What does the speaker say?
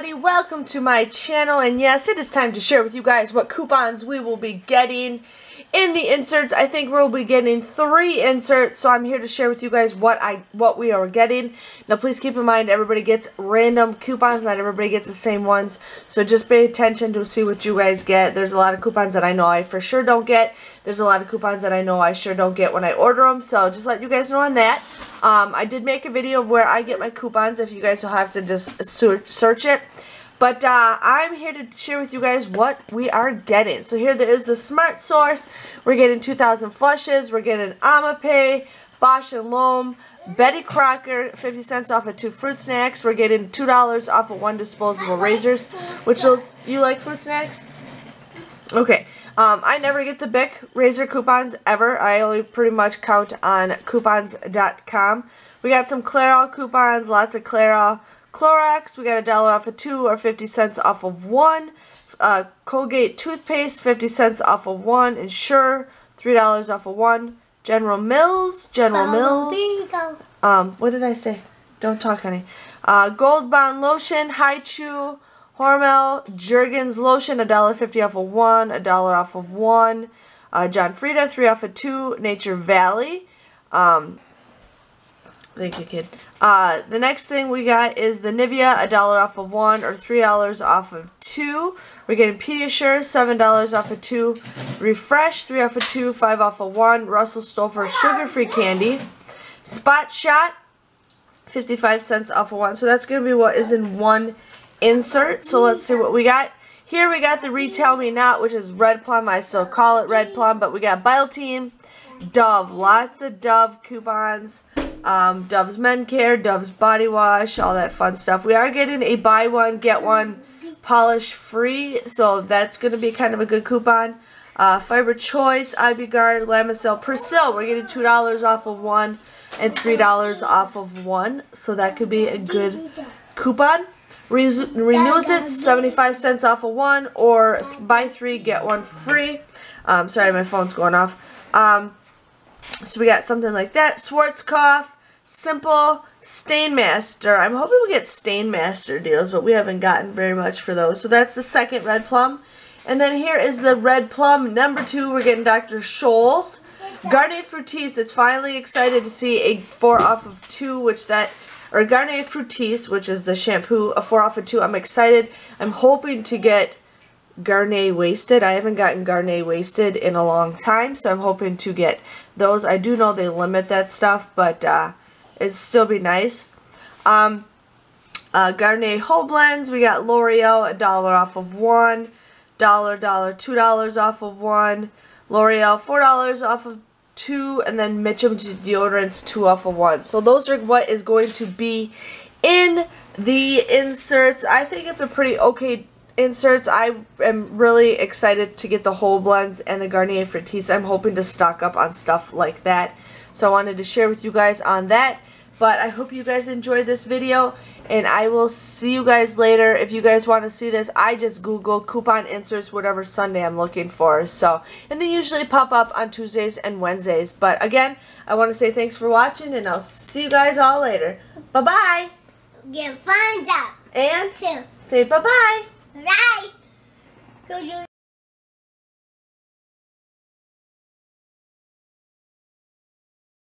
everybody, welcome to my channel, and yes, it is time to share with you guys what coupons we will be getting in the inserts. I think we'll be getting 3 inserts, so I'm here to share with you guys what we are getting. Now please keep in mind everybody gets random coupons, not everybody gets the same ones, so just pay attention to see what you guys get. There's a lot of coupons that I know I for sure don't get. There's a lot of coupons that I know I sure don't get when I order them, so just let you guys know on that. I did make a video of where I get my coupons if you guys will have to just search it. But I'm here to share with you guys what we are getting. So here there is the Smart Source. We're getting 2,000 flushes. We're getting AmaPay, Bosch and Loam, Betty Crocker, 50 cents off of 2 fruit snacks. We're getting $2 off of 1 disposable razors. Which you like fruit snacks? Okay. I never get the Bic razor coupons ever. I only pretty much count on coupons.com. We got some Clairol coupons, lots of Clairol. Clorox, we got $1 off of 2 or 50 cents off of 1. Colgate toothpaste, 50 cents off of 1. Ensure, $3 off of 1. General Mills. What did I say? Don't talk, honey. Gold Bond lotion, High Chew, Hormel, Jergens lotion, $1.50 off of 1, $1 off of 1. John Frieda, 3 off of 2. Nature Valley. Thank you, kid. The next thing we got is the Nivea, $1 off of 1 or $3 off of 2. We're getting Pediasure, $7 off of 2. Refresh, 3 off of 2, 5 off of 1. Russell Stover sugar-free candy. Spot Shot, 55 cents off of 1. So that's going to be what is in one insert. So let's see what we got. Here we got the Retail Me Not, which is Red Plum. I still call it Red Plum, but we got Biotin, Dove, lots of Dove coupons. Dove's Men Care, Dove's Body Wash, all that fun stuff. We are getting a buy one, get one polish free, so that's going to be kind of a good coupon. Fiber Choice, IB-Guard, Lamisil, Persil, we're getting $2 off of 1 and $3 off of 1, so that could be a good coupon. Renews It, 75 cents off of 1, or buy 3, get 1 free. Sorry, my phone's going off. So we got something like that. Schwarzkopf, Simple, Stainmaster. I'm hoping we get Stainmaster deals, but we haven't gotten very much for those. So that's the second Red Plum. And then here is the Red Plum number 2. We're getting Dr. Scholl's. Garnier Fructis. It's finally excited to see a 4 off of 2, or Garnier Fructis, which is the shampoo, a 4 off of 2. I'm excited. I'm hoping to get Garnier Wasted. I haven't gotten Garnier Wasted in a long time, so I'm hoping to get those. I do know they limit that stuff, but it'd still be nice. Garnier Whole Blends, we got L'Oreal, $1 off of 1, $2 off of 1, L'Oreal, $4 off of 2, and then Mitchum's deodorants, 2 off of 1. So those are what is going to be in the inserts. I think it's a pretty okay inserts. I am really excited to get the Whole Blends and the Garnier Fructis. I'm hoping to stock up on stuff like that. So I wanted to share with you guys on that. But I hope you guys enjoyed this video, and I will see you guys later. If you guys want to see this, I just Google coupon inserts, whatever Sunday I'm looking for. So, and they usually pop up on Tuesdays and Wednesdays. But again, I want to say thanks for watching, and I'll see you guys all later. Bye-bye. Get thumbs up. And 2. say bye-bye. Bye.